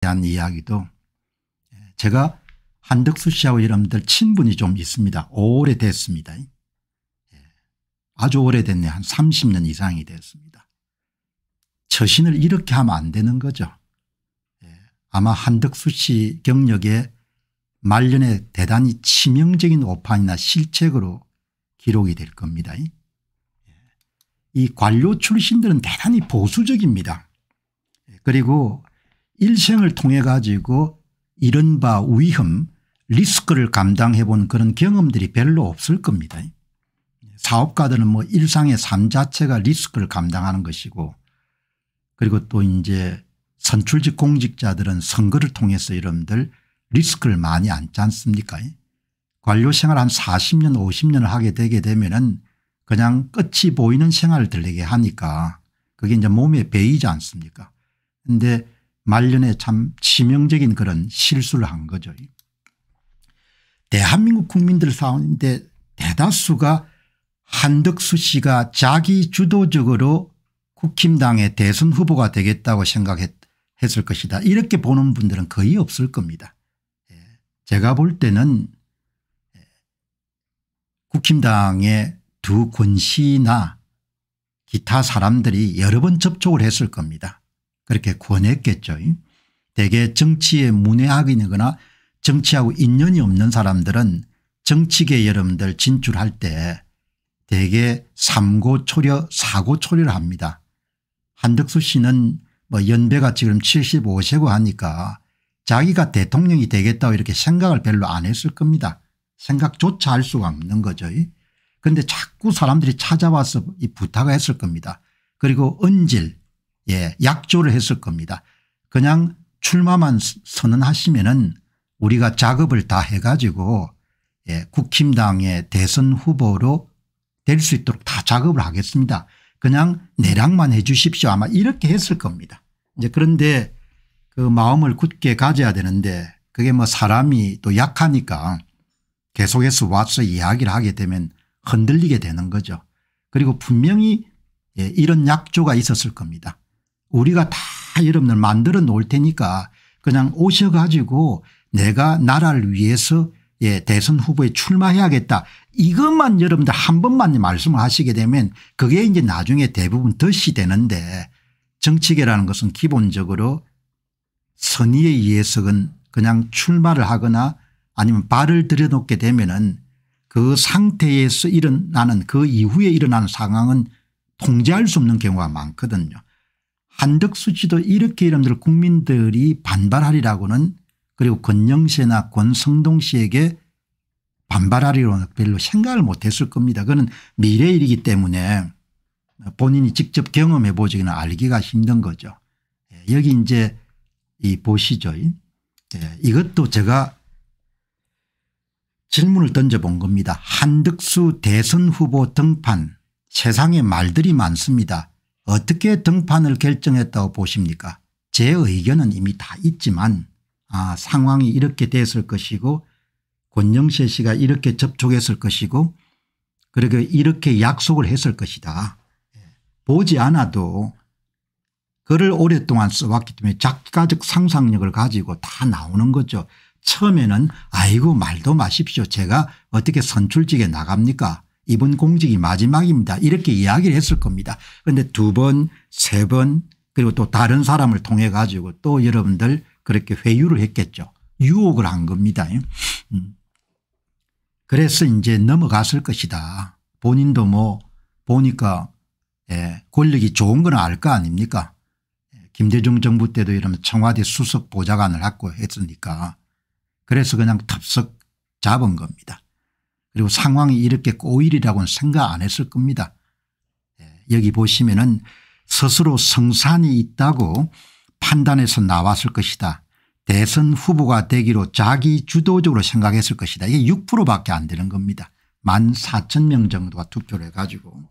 대한 이야기도 제가 한덕수 씨하고 여러분들 친분이 좀 있습니다. 오래됐습니다. 아주 오래됐네. 한 30년 이상이 됐습니다. 처신을 이렇게 하면 안 되는 거죠. 아마 한덕수 씨 경력에 말년에 대단히 치명적인 오판이나 실책으로 기록이 될 겁니다. 이 관료 출신들은 대단히 보수적입니다. 그리고 일생을 통해 가지고 이른바 위험 리스크를 감당해 본 그런 경험들이 별로 없을 겁니다. 사업가들은 뭐 일상의 삶 자체가 리스크를 감당하는 것이고, 그리고 또 이제 선출직 공직자들은 선거를 통해서 여러분들 리스크를 많이 안지 않습니까? 관료 생활 한 40년 50년을 하게 되게 되면은 그냥 끝이 보이는 생활을 들리게 하니까 그게 이제 몸에 배이지 않습니까? 그런데 말년에 참 치명적인 그런 실수를 한 거죠. 대한민국 국민들 사는데 대다수가 한덕수 씨가 자기 주도적으로 국힘당의 대선 후보가 되겠다고 생각했을 것이다, 이렇게 보는 분들은 거의 없을 겁니다. 제가 볼 때는 국힘당의 두 권씨나 기타 사람들이 여러 번 접촉을 했을 겁니다. 그렇게 권했겠죠. 대개 정치에 문외학이거나 정치하고 인연이 없는 사람들은 정치계 여러분들 진출할 때 대개 삼고초려 사고초려를 합니다. 한덕수 씨는 뭐 연배가 지금 75세고 하니까 자기가 대통령이 되겠다고 이렇게 생각을 별로 안 했을 겁니다. 생각조차 할 수가 없는 거죠. 그런데 자꾸 사람들이 찾아와서 이 부탁을 했을 겁니다. 그리고 언질 약조를 했을 겁니다. 그냥 출마만 선언하시면은 우리가 작업을 다 해가지고 국힘당의 대선 후보로 될 수 있도록 다 작업을 하겠습니다. 그냥 내락만 해 주십시오. 아마 이렇게 했을 겁니다. 이제 그런데 그 마음을 굳게 가져야 되는데 그게 뭐 사람이 또 약하니까 계속해서 와서 이야기를 하게 되면 흔들리게 되는 거죠. 그리고 분명히 이런 약조가 있었을 겁니다. 우리가 다 여러분들 만들어 놓을 테니까 그냥 오셔가지고 내가 나라를 위해서 대선 후보에 출마해야겠다, 이것만 여러분들 한 번만 말씀을 하시게 되면 그게 이제 나중에 대부분 덫이 되는데, 정치계라는 것은 기본적으로 선의에 의해서는 그냥 출마를 하거나 아니면 발을 들여놓게 되면은 그 상태에서 일어나는 그 이후에 일어나는 상황은 통제할 수 없는 경우가 많거든요. 한덕수 씨도 이렇게 여러분들 국민들이 반발하리라고는, 그리고 권영세나 권성동 씨에게 반발하리로는 별로 생각을 못했을 겁니다. 그건 미래의 일이기 때문에 본인이 직접 경험해 보지는 알기가 힘든 거죠. 여기 이제 이 보시죠. 이것도 제가 질문을 던져본 겁니다. 한덕수 대선 후보 등판, 세상에 말들이 많습니다. 어떻게 등판을 결정했다고 보십니까? 제 의견은 이미 다 있지만 상황이 이렇게 됐을 것이고 권영세 씨가 이렇게 접촉했을 것이고 그리고 이렇게 약속을 했을 것이다. 보지 않아도 글을 오랫동안 써왔기 때문에 작가적 상상력을 가지고 다 나오는 거죠. 처음에는 아이고 말도 마십시오. 제가 어떻게 선출직에 나갑니까? 이번 공직이 마지막입니다. 이렇게 이야기를 했을 겁니다. 그런데 두 번, 세 번, 그리고 또 다른 사람을 통해 가지고 또 여러분들 그렇게 회유를 했겠죠. 유혹을 한 겁니다. 그래서 이제 넘어갔을 것이다. 본인도 뭐 보니까 권력이 좋은 건 알 거 아닙니까? 김대중 정부 때도 이러면 청와대 수석 보좌관을 하고 했으니까 그래서 그냥 덥석 잡은 겁니다. 그리고 상황이 이렇게 꼬일이라고는 생각 안 했을 겁니다. 여기 보시면은 스스로 성산이 있다고 판단해서 나왔을 것이다. 대선 후보가 되기로 자기 주도적으로 생각했을 것이다. 이게 6%밖에 안 되는 겁니다. 14,000명 정도가 투표를 해가지고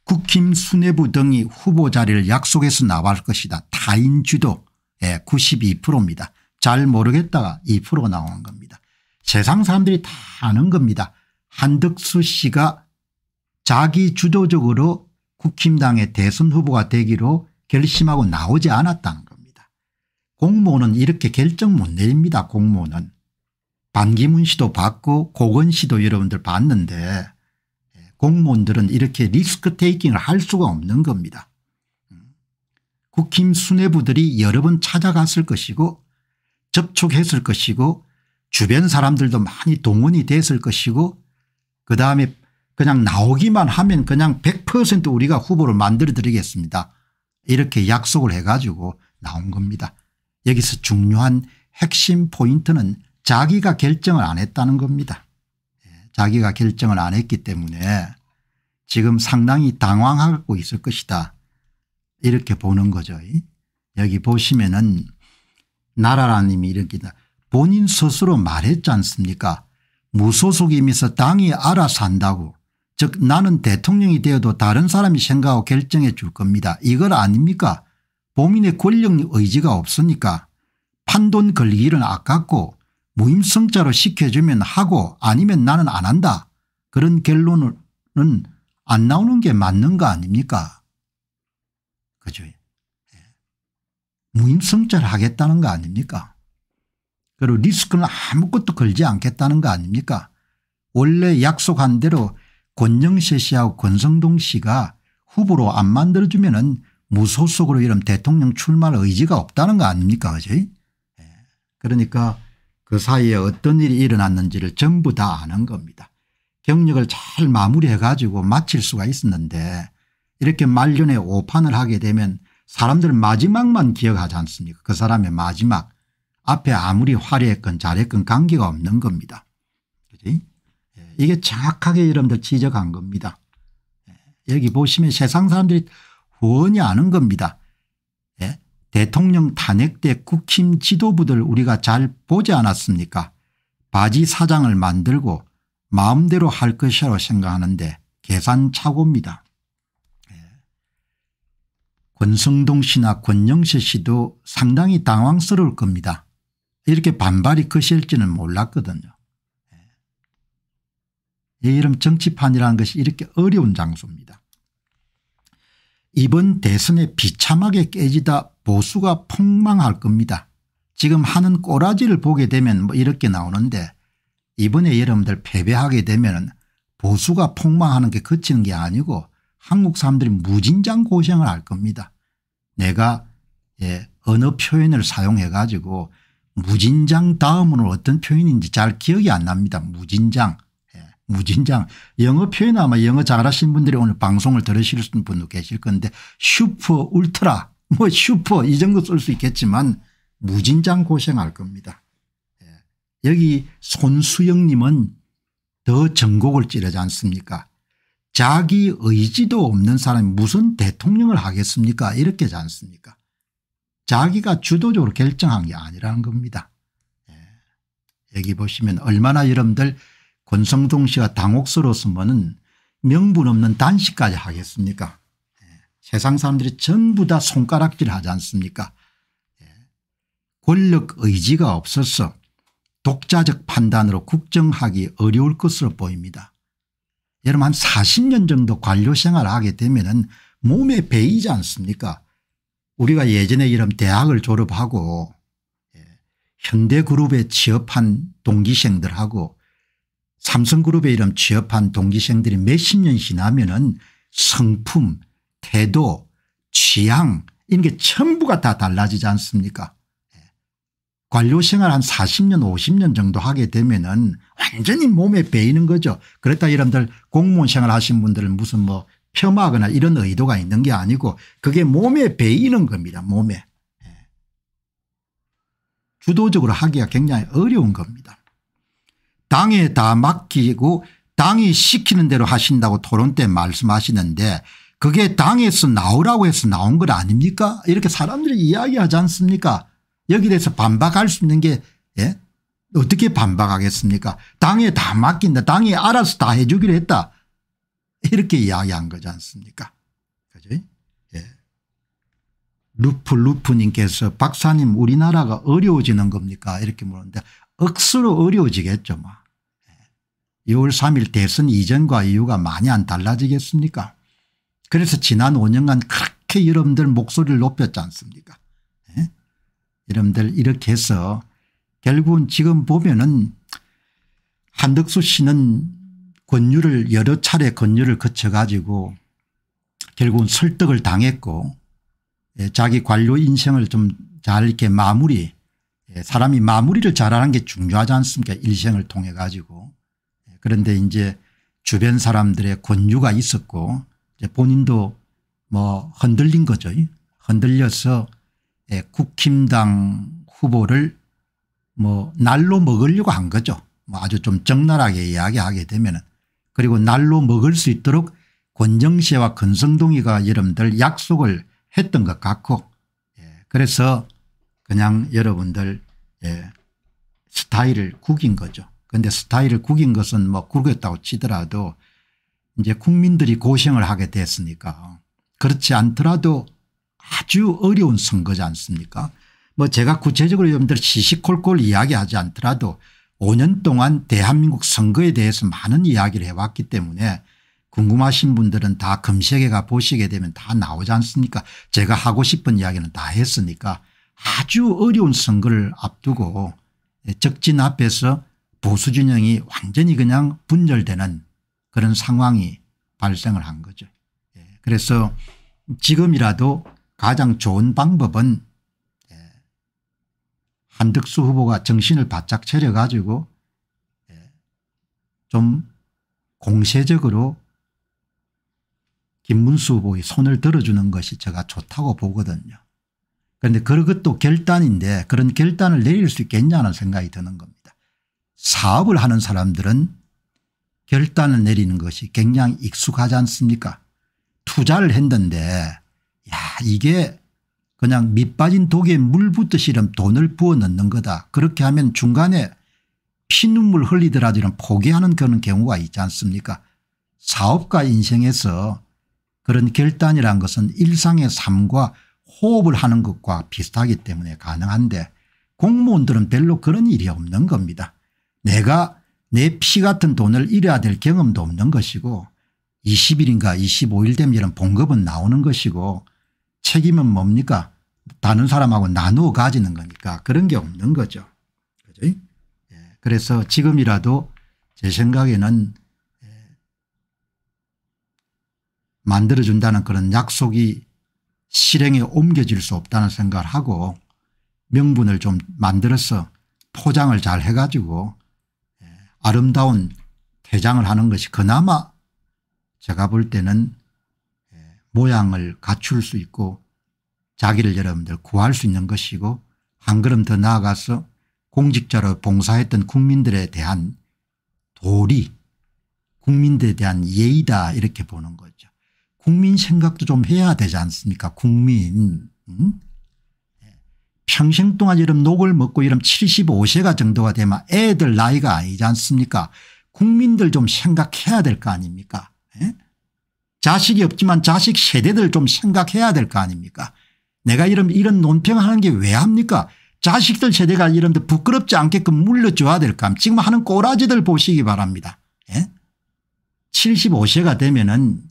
국힘 수뇌부 등이 후보 자리를 약속해서 나올 것이다. 타인 주도 92%입니다. 잘 모르겠다가 2%가 나오는 겁니다. 세상 사람들이 다 아는 겁니다. 한덕수 씨가 자기 주도적으로 국힘당의 대선 후보가 되기로 결심하고 나오지 않았다는 겁니다. 공무원은 이렇게 결정 못 내립니다. 공무원은. 반기문 씨도 봤고 고건 씨도 여러분들 봤는데 공무원들은 이렇게 리스크 테이킹을 할 수가 없는 겁니다. 국힘 수뇌부들이 여러 번 찾아갔을 것이고 접촉했을 것이고 주변 사람들도 많이 동원이 됐을 것이고 그다음에 그냥 나오기만 하면 그냥 100% 우리가 후보를 만들어 드리겠습니다. 이렇게 약속을 해가지고 나온 겁니다. 여기서 중요한 핵심 포인트는 자기가 결정을 안 했다는 겁니다. 자기가 결정을 안 했기 때문에 지금 상당히 당황하고 있을 것이다. 이렇게 보는 거죠. 여기 보시면은 나라라님이 이렇게 본인 스스로 말했지 않습니까? 무소속이면서 당이 알아서 한다고. 즉 나는 대통령이 되어도 다른 사람이 생각하고 결정해 줄 겁니다. 이걸 아닙니까? 본인의 권력 의지가 없으니까 판돈 걸리기는 아깝고 무임승자로 시켜주면 하고 아니면 나는 안 한다. 그런 결론은 안 나오는 게 맞는 거 아닙니까? 그죠? 무임승자를 하겠다는 거 아닙니까? 그리고 리스크는 아무것도 걸지 않겠다는 거 아닙니까? 원래 약속한 대로 권영세 씨하고 권성동 씨가 후보로 안 만들어주면은 무소속으로 이런 대통령 출마할 의지가 없다는 거 아닙니까? 그죠? 그러니까 그 사이에 어떤 일이 일어났는지를 전부 다 아는 겁니다. 경력을 잘 마무리해 가지고 마칠 수가 있었는데 이렇게 말년에 오판을 하게 되면 사람들 마지막만 기억하지 않습니까? 그 사람의 마지막. 앞에 아무리 화려했건 잘했건 관계가 없는 겁니다. 그치? 이게 정확하게 여러분들 지적한 겁니다. 여기 보시면 세상 사람들이 훤히 아는 겁니다. 대통령 탄핵 때 국힘 지도부들 우리가 잘 보지 않았습니까? 바지 사장을 만들고 마음대로 할 것이라고 생각하는데 계산착오입니다. 권성동 씨나 권영세 씨도 상당히 당황스러울 겁니다. 이렇게 반발이 거셀지는 몰랐거든요. 이런 정치판이라는 것이 이렇게 어려운 장소입니다. 이번 대선에 비참하게 깨지다 보수가 폭망할 겁니다. 지금 하는 꼬라지를 보게 되면 뭐 이렇게 나오는데 이번에 여러분들 패배하게 되면 보수가 폭망하는 게 그치는 게 아니고 한국 사람들이 무진장 고생을 할 겁니다. 내가 언어 표현을 사용해 가지고 무진장 다음으로 어떤 표현인지 잘 기억이 안 납니다. 무진장. 무진장. 영어 표현 아마 영어 잘하시는 분들이 오늘 방송을 들으실 분도 계실 건데 슈퍼 울트라 뭐 슈퍼 이 정도 쓸 수 있겠지만 무진장 고생할 겁니다. 여기 손수영님은 더 전곡을 찌르지 않습니까? 자기 의지도 없는 사람이 무슨 대통령을 하겠습니까? 이렇게 하지 않습니까? 자기가 주도적으로 결정한 게 아니라는 겁니다. 여기 보시면 얼마나 여러분들 권성동 씨가 당혹스러웠으면 명분 없는 단식까지 하겠습니까? 세상 사람들이 전부 다 손가락질 하지 않습니까? 권력 의지가 없어서 독자적 판단으로 국정하기 어려울 것으로 보입니다. 여러분 한 40년 정도 관료 생활을 하게 되면 몸에 배이지 않습니까? 우리가 예전에 이런 대학을 졸업하고 현대그룹에 취업한 동기생들하고 삼성그룹에 이런 취업한 동기생들이 몇십 년 지나면은 성품, 태도, 취향 이런 게 전부가 다 달라지지 않습니까? 관료생활 한 40년 50년 정도 하게 되면은 완전히 몸에 배이는 거죠. 그렇다 여러분들 공무원 생활 하신 분들은 무슨 뭐 폄하하거나 이런 의도가 있는 게 아니고 그게 몸에 배이는 겁니다. 몸에. 주도적으로 하기가 굉장히 어려운 겁니다. 당에 다 맡기고 당이 시키는 대로 하신다고 토론 때 말씀하시는데 그게 당에서 나오라고 해서 나온 것 아닙니까? 이렇게 사람들이 이야기하지 않습니까? 여기에 대해서 반박할 수 있는 게 어떻게 반박하겠습니까? 당에 다 맡긴다. 당이 알아서 다 해 주기로 했다. 이렇게 이야기한 거지 않습니까? 그죠? 루프님께서 박사님 우리나라가 어려워지는 겁니까? 이렇게 물었는데 억수로 어려워지겠죠. 뭐. 6월 3일 대선 이전과 이후가 많이 안 달라지겠습니까? 그래서 지난 5년간 그렇게 여러분들 목소리를 높였지 않습니까? 여러분들 이렇게 해서 결국은 지금 보면은 한덕수 씨는 권유를 여러 차례 권유를 거쳐 가지고 결국은 설득을 당했고 자기 관료 인생을 좀 잘 이렇게 마무리 사람이 마무리를 잘하는 게 중요하지 않습니까 일생을 통해 가지고. 그런데 이제 주변 사람들의 권유가 있었고 이제 본인도 뭐 흔들린 거죠. 흔들려서 국힘당 후보를 뭐 날로 먹으려고 한 거죠. 뭐 아주 좀 적나라하게 이야기하게 되면은. 그리고 날로 먹을 수 있도록 권정시와 권성동이가 여러분들 약속을 했던 것 같고 그래서 그냥 여러분들 스타일을 구긴 거죠. 그런데 스타일을 구긴 것은 뭐 구겼다고 치더라도 이제 국민들이 고생을 하게 됐으니까 그렇지 않더라도 아주 어려운 선거지 않습니까? 뭐 제가 구체적으로 여러분들 시시콜콜 이야기하지 않더라도 5년 동안 대한민국 선거에 대해서 많은 이야기를 해왔기 때문에 궁금하신 분들은 다 검색해 가 보시게 되면 다 나오지 않습니까? 제가 하고 싶은 이야기는 다 했으니까 아주 어려운 선거를 앞두고 적진 앞에서 보수 진영이 완전히 그냥 분열되는 그런 상황이 발생을 한 거죠. 그래서 지금이라도 가장 좋은 방법은 한덕수 후보가 정신을 바짝 차려 가지고 좀 공세적으로 김문수 후보의 손을 들어주는 것이 제가 좋다고 보거든요. 그런데 그것도 결단인데 그런 결단을 내릴 수 있겠냐는 생각이 드는 겁니다. 사업을 하는 사람들은 결단을 내리는 것이 굉장히 익숙하지 않습니까? 투자를 했는데 야 이게 그냥 밑 빠진 독에 물 붓듯이 돈을 부어 넣는 거다. 그렇게 하면 중간에 피눈물 흘리더라도 이런 포기하는 그런 경우가 있지 않습니까? 사업가 인생에서 그런 결단이란 것은 일상의 삶과 호흡을 하는 것과 비슷하기 때문에 가능한데 공무원들은 별로 그런 일이 없는 겁니다. 내가 내 피 같은 돈을 잃어야 될 경험도 없는 것이고 20일인가 25일 되면 이런 봉급은 나오는 것이고 책임은 뭡니까? 다른 사람하고 나누어 가지는 거니까 그런 게 없는 거죠. 그죠? 그래서 지금이라도 제 생각에는 만들어준다는 그런 약속이 실행에 옮겨질 수 없다는 생각을 하고 명분을 좀 만들어서 포장을 잘 해가지고 아름다운 퇴장을 하는 것이 그나마 제가 볼 때는 모양을 갖출 수 있고 자기를 여러분들 구할 수 있는 것이고 한 걸음 더 나아가서 공직자로 봉사했던 국민들에 대한 도리 국민들에 대한 예의다 이렇게 보는 거죠. 국민 생각도 좀 해야 되지 않습니까? 국민. 평생 동안 이런 녹을 먹고 이런 75세가 정도가 되면 애들 나이가 아니지 않습니까? 국민들 좀 생각해야 될 거 아닙니까? 자식이 없지만 자식 세대들 좀 생각해야 될 거 아닙니까? 내가 이런 논평을 하는 게 왜 합니까? 자식들 세대가 이런 데 부끄럽지 않게끔 물려줘야 될 거 지금 하는 꼬라지들 보시기 바랍니다. 75세가 되면은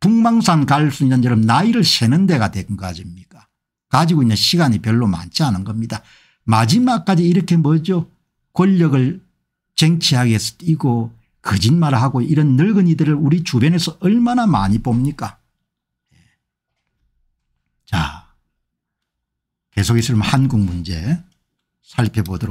북망산 갈 수 있는 이런 나이를 세는 데가 된 거 아닙니까? 가지고 있는 시간이 별로 많지 않은 겁니다. 마지막까지 이렇게 뭐죠? 권력을 쟁취하기 위해서 뛰고 거짓말을 하고 이런 늙은이들을 우리 주변에서 얼마나 많이 봅니까? 자, 계속 있으면 한국 문제 살펴보도록